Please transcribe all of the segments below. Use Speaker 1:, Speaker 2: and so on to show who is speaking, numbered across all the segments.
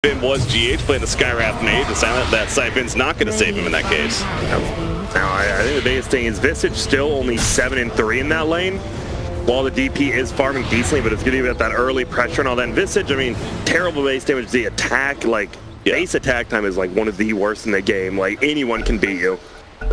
Speaker 1: Bim was GH playing the Skywrath mage, and Silent, that Siphon's not going to save him in that case.
Speaker 2: Now, I think the biggest thing is Visage still only 7-3 in that lane. While the DP is farming decently, but it's going to be at that early pressure and all that. And Visage, I mean, terrible base damage. The attack, base attack time is like one of the worst in the game. Like, anyone can beat you.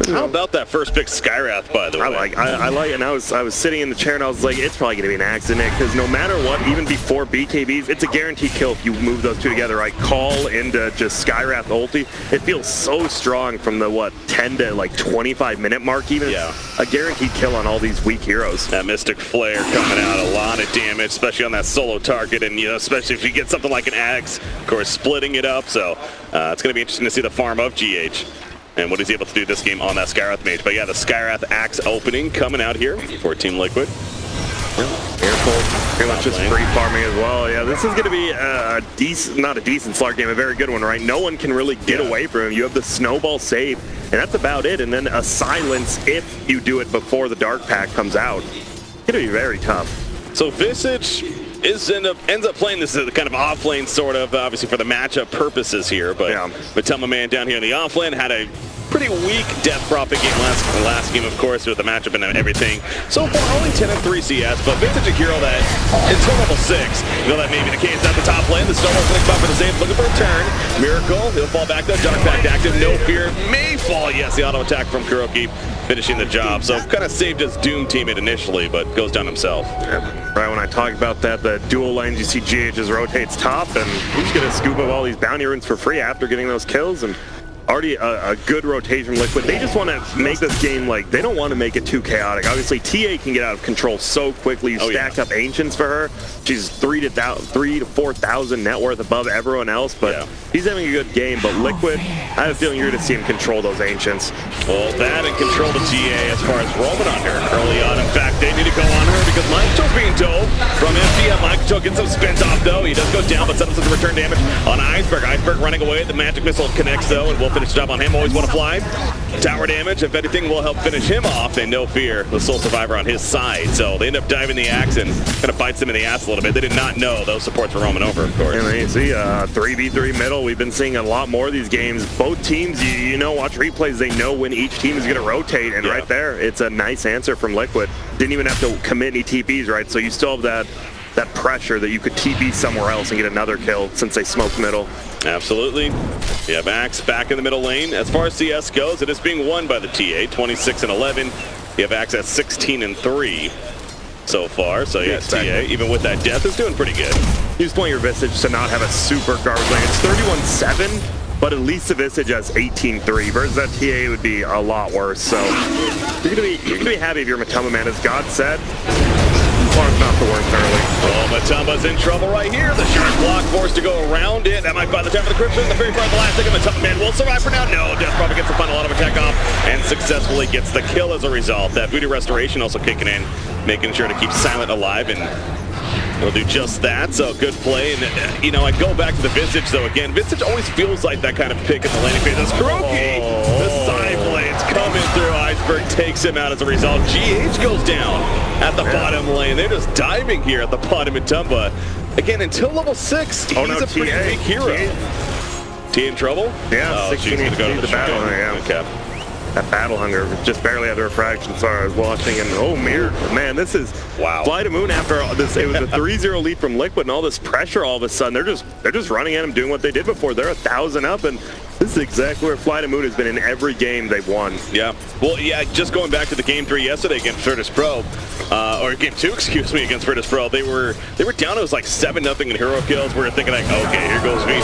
Speaker 1: How about that first pick Skywrath, by the way?
Speaker 2: I like it, and I was sitting in the chair and I was like, it's probably gonna be an accident, because no matter what, even before BKBs, it's a guaranteed kill if you move those two together. Right, call into just Skywrath ulti. It feels so strong from the 10 to 25 minute mark even.
Speaker 1: Yeah.
Speaker 2: A guaranteed kill on all these weak heroes.
Speaker 1: That Mystic Flare coming out, a lot of damage, especially on that solo target, and especially if you get something like an Axe, of course, splitting it up. So it's gonna be interesting to see the farm of GH. And what he's able to do this game on that Skywrath mage. But yeah, the Skywrath Axe opening coming out here for Team Liquid.
Speaker 2: Careful. Pretty much just free farming as well. Yeah, this is going to be a decent, not a decent Slark game, a very good one, right? No one can really get away from him. You have the snowball save, and that's about it. And then a silence if you do it before the Dark Pack comes out. It's going to be very tough.
Speaker 1: So Visage ends up playing this as a kind of off-lane sort of, obviously for the matchup purposes here, but FlyToMoon down here in the off-lane had a pretty weak Death Prophet game last game, of course, with the matchup and everything. So far, only 10-3 CS, but Visage a hero that, until level 6, that may be the case at the top lane. The Snowball's going to come out for the save, looking for a turn. Miracle, he'll fall back though. Dark Pact active, no fear, may fall. Yes, the auto attack from Kuroki finishing the job. So kind of saved his Doom teammate initially, but goes down himself.
Speaker 2: Right, when I talk about that, the dual lanes, you see GH just rotates top, and he's going to scoop up all these bounty runes for free after getting those kills. And already a good rotation from Liquid. They just want to make this game they don't want to make it too chaotic. Obviously, TA can get out of control so quickly. You stack up Ancients for her. She's 3,000 to 4,000 net worth above everyone else, but he's having a good game. But Liquid, I have a feeling you're going to see him control those Ancients.
Speaker 1: Well, that and control the TA as far as roaming on her early on. In fact, they need to go on her because Mike's being told from MTF. Mike's gets some spins off, though. He does go down, but setups some return damage on Iceberg. Iceberg running away. The magic missile connects, though, and will finish the job on him. Always want to fly. Tower damage, if anything, will help finish him off, and no fear, the sole survivor on his side. So they end up diving the Axe and kind of bites him in the ass a little bit. They did not know those supports were roaming over, of course.
Speaker 2: And then you see 3v3 middle. We've been seeing a lot more of these games. Both teams, watch replays, they know when each team is going to rotate, and right there, it's a nice answer from Liquid. Didn't even have to commit any TPs, right? So you still have that pressure that you could TP somewhere else and get another kill since they smoked middle.
Speaker 1: Absolutely. You have Axe back in the middle lane. As far as CS goes, it is being won by the TA, 26-11. You have Axe at 16-3 so far. So yeah, TA, even with that death, is doing pretty good.
Speaker 2: You just want your Visage to not have a super garbage lane. It's 31-7. But at least the Visage has 18-3 versus that TA would be a lot worse. So you're gonna be happy if you're Matamba, man. As God said, farm's not the worst early.
Speaker 1: Oh, Matamba's in trouble right here. The sharp block forced to go around it. That might buy the time for the Crypton. The very front of the last second, Matamba man will survive for now. No, Death probably gets the final auto attack off and successfully gets the kill as a result. That Voodoo Restoration also kicking in, making sure to keep Silent alive, and he'll do just that, so good play. And, I go back to the Visage, though, again. Visage always feels like that kind of pick in the laning phase. That's Kuroki! The side blades coming through. Iceberg takes him out as a result. GH goes down at the bottom lane. They're just diving here at the bottom in Tumba. Again, until level 6, he's a pretty big hero. TA in trouble?
Speaker 2: Yeah, 16
Speaker 1: she's going to go to the
Speaker 2: battle. Okay. That battle hunger just barely had the refraction. Sorry, I was watching, and Miracle, man, this is FlyToMoon after all this. It was a 3-0 lead from Liquid, and all this pressure. All of a sudden, they're just running at him, doing what they did before. They're 1,000 up, and this is exactly where FlyToMoon has been in every game they've won.
Speaker 1: Yeah, well, yeah. Just going back to the game 3 yesterday against Virtus Pro, or game 2, excuse me, against Virtus Pro, they were down. It was like 7-0 in hero kills. We were thinking okay, here goes VP,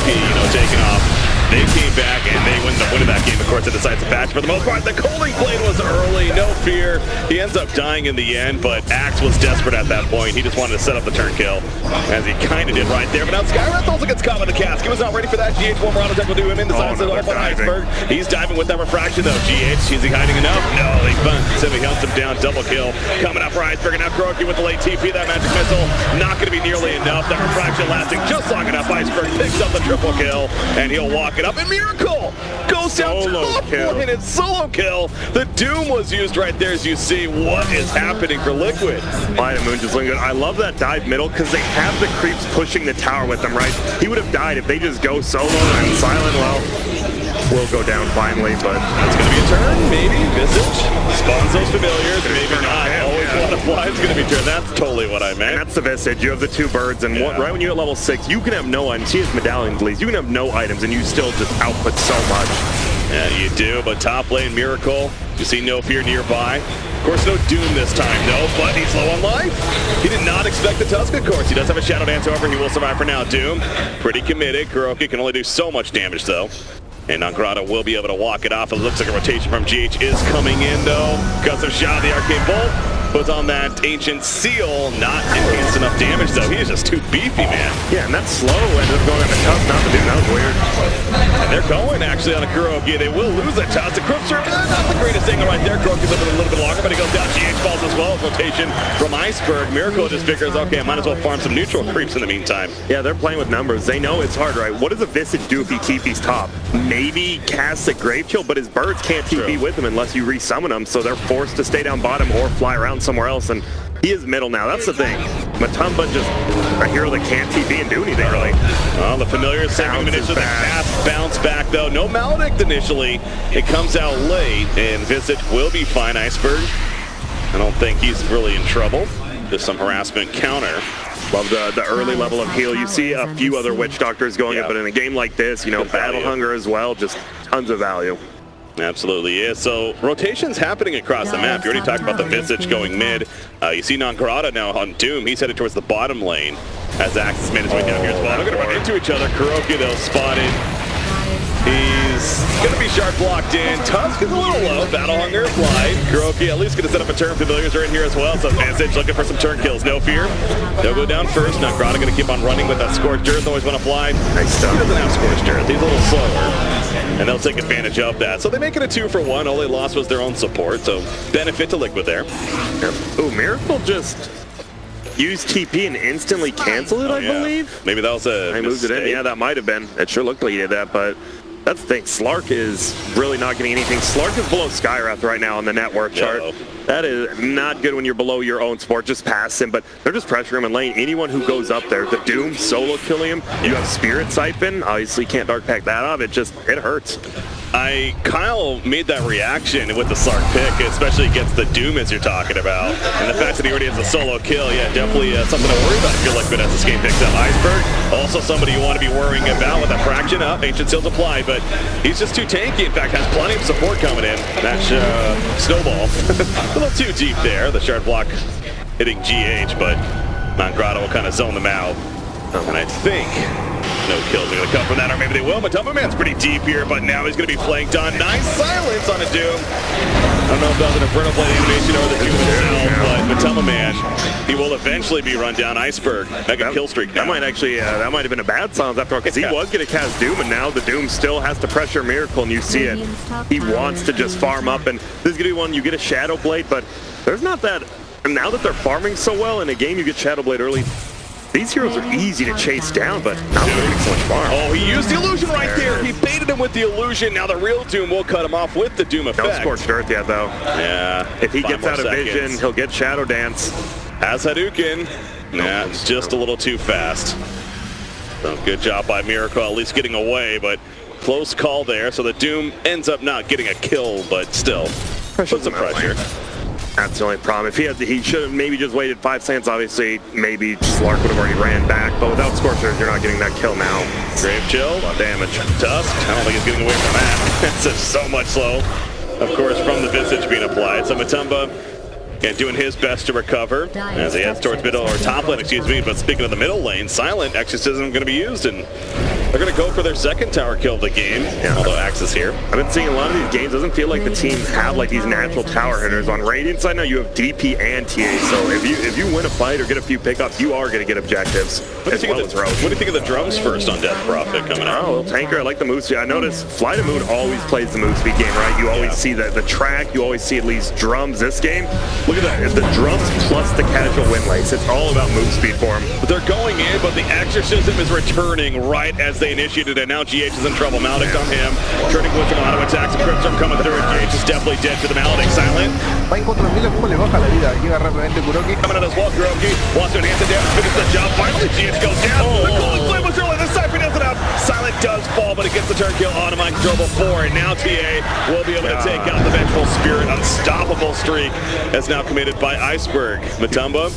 Speaker 1: taking off. They came back and they win that game, of course, a decisive match for the most part. The Coaling Blade was early, no fear. He ends up dying in the end, but Axe was desperate at that point. He just wanted to set up the turn kill, as he kind of did right there. But now Skywrath also gets caught with the cast. He was not ready for that. GH one more auto attack will do him in. Decides to open Iceberg. He's diving with that refraction, though. GH, is he hiding enough? No, he hunts him down. Double kill coming up for Iceberg. And now Kuroki with the late TP. That magic missile not going to be nearly enough. That refraction lasting just long enough. Iceberg picks up the triple kill, and he'll walk it it up, and Miracle goes down top lane. It's solo kill. The Doom was used right there, as you see. What is happening for Liquid?
Speaker 2: FlyToMoon just looking good. I love that dive middle because they have the creeps pushing the tower with them, right? He would have died if they just go solo, and Silent, well, will go down finally, but
Speaker 1: it's going to be a turn, maybe. Visage spawns those familiars, maybe not. Always one of Fly's going to be turned. That's totally what I meant.
Speaker 2: And that's the Visage. You have the two birds, and right when you're at level 6, you can have no items. He has medallions, please. You can have no items, and you still just output so much.
Speaker 1: Yeah, you do, but top lane Miracle, you see No Fear nearby. Of course, no Doom this time, though, but he's low on life. He did not expect the Tusk, of course. He does have a Shadow Dance over. He will survive for now. Doom, pretty committed. Kuroki can only do so much damage, though. And Nangrado will be able to walk it off. It looks like a rotation from GH is coming in, though. Custom shot of the Arcane Bolt. Puts on that Ancient Seal. Not enhanced enough damage, though. He is just too beefy, man.
Speaker 2: Yeah, and that's slow. Ended up going on the Tusk, not the Doom. That was weird.
Speaker 1: And they're going, actually, on a Kuroki. They will lose that Tusk. The Cryptser, not the greatest angle right there. Kuroki's living a little bit longer, but he goes down. GH falls as well. Rotation from Iceberg. Miracle just figures, okay, I might as well farm some neutral creeps in the meantime.
Speaker 2: Yeah, they're playing with numbers. They know it's hard, right? What does a Visage do if he TP's top? Maybe cast a Grave Chill, but his birds can't TP with him unless you resummon them, so they're forced to stay down bottom or fly around somewhere else, and he is middle now. That's the thing. Matumba just a hero that can't TP and do anything, really.
Speaker 1: Well, the familiar saving initially. The cast bounce back, though. No Maledict initially. It comes out late, and Visage will be fine. Iceberg, I don't think he's really in trouble. Just some harassment counter.
Speaker 2: Love the early level of heal. You see a few other Witch Doctors going up, but in a game like this, you know, Battle Hunger as well, just tons of value.
Speaker 1: Absolutely is. So rotations happening across the map. You already talked about the Visage going mid. You see Nangrado now on Doom. He's headed towards the bottom lane as Axis made his way down here as well. They're going to run into each other. Kuroki, though, spotted. He's going to be sharp blocked in. Tusk is a little low. Battle Hunger, Fly. Kuroki at least going to set up a turn. Familiars are in here as well. So Visage looking for some turn kills. No Fear. They'll go down first. Nangrado going to keep on running with that Scorched Earth. Always want to fly.
Speaker 2: Nice stuff.
Speaker 1: He doesn't have Scorched Earth. He's a little slower. And they'll take advantage of that. So they make it a 2-for-1. All they lost was their own support. So benefit to Liquid there.
Speaker 2: Ooh, Miracle just used TP and instantly canceled it, I believe.
Speaker 1: Maybe that was a
Speaker 2: mistake. Moved it in. Yeah, that might have been. It sure looked like he did that, but that's the thing. Slark is really not getting anything. Slark is below Skywrath right now on the network chart. That is not good when you're below your own sport. Just pass him, but they're just pressuring him in lane. Anyone who goes up there, the Doom solo killing him. You have Spirit Siphon. Obviously can't Dark Pack that off. It hurts.
Speaker 1: Kyle made that reaction with the Slark pick, especially against the Doom as you're talking about. And the fact that he already has a solo kill, yeah, definitely something to worry about if you're Liquid as this game picks up. Iceberg, also somebody you want to be worrying about with that fraction up. Ancient Seals applied, but he's just too tanky. In fact, has plenty of support coming in. That's Snowball. A little too deep there. The shard block hitting GH, but Nangrado will kind of zone them out. And I think no kills are going to come from that, or maybe they will. Matumba Man's pretty deep here, but now he's going to be flanked on. Nice silence on a Doom. I don't know if that was an Inferno Blade animation or the Doom himself, but Matumba Man, he will eventually be run down. Iceberg, mega kill streak now.
Speaker 2: That might actually, that might have been a bad silence after all, because he was going to cast Doom, and now the Doom still has to pressure Miracle, and you see it. He wants to just farm up, and this is going to be one you get a Shadow Blade, but there's not that. And now that they're farming so well in a game, you get Shadow Blade early. These heroes are easy to chase down, but not getting so much farm.
Speaker 1: Oh, he used the illusion right there. He baited him with the illusion. Now the real Doom will cut him off with the Doom effect.
Speaker 2: No Scorched Earth yet, though.
Speaker 1: Yeah.
Speaker 2: If he gets out of vision, he'll get Shadow Dance.
Speaker 1: Has Hadouken. Nah, it's just a little too fast. So good job by Miracle, at least getting away, but close call there. So the Doom ends up not getting a kill, but still put some pressure.
Speaker 2: That's the only problem. If he should have maybe just waited 5 seconds, obviously, maybe Slark would have already ran back, but without Scorched Earth, you're not getting that kill now.
Speaker 1: Grave Chill, damage. Tusk, I don't think he's getting away from that. That's just so much slow, of course, from the Visage being applied. So Matumba doing his best to recover as he heads towards middle, or top lane, excuse me. But speaking of the middle lane, Silent Exorcism going to be used, and they're going to go for their second tower kill of the game, although Axis here.
Speaker 2: I've been seeing a lot of these games, doesn't feel like the team have like these natural tower hitters. On Radiant side now, you have DP and TA, so if you win a fight or get a few pickups, you are going to get objectives.
Speaker 1: What do you think of the drums first on Death Prophet coming out?
Speaker 2: Oh, well, Tanker, I like the move speed. I noticed FlyToMoon always plays the move speed game, right? You always see the track, you always see at least drums. This game, look at that. It's the drums plus the casual win lace. It's all about move speed for him.
Speaker 1: But they're going in, but the exorcism is returning right as they initiated it. Now GH is in trouble. Maldic on him. Turning with him, auto attacks. Crimson coming through, and GH is definitely dead to the Maldic. Silent.
Speaker 3: Va en contra de Mila, cómo le baja la vida. Llega rápidamente Kuroki.
Speaker 1: Coming out as well, Kuroki wants to enhance the damage, finish the job. Finally, GH goes down. The golden flame was early. The Cypher doesn't have. Silent does fall, but it gets the turn kill on a mind control before, and now TA will be able to take out the Vengeful Spirit. Unstoppable streak as now committed by Iceberg. Matumba.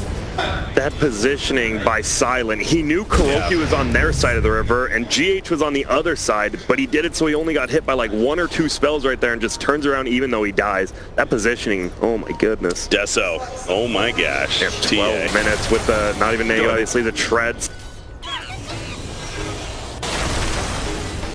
Speaker 2: That positioning by Silent, he knew Kuroki was on their side of the river and GH was on the other side, but he did it so he only got hit by like 1 or 2 spells right there and just turns around even though he dies. That positioning, oh my goodness.
Speaker 1: Deso, oh my gosh.
Speaker 2: 12 minutes with the, not even obviously the treads.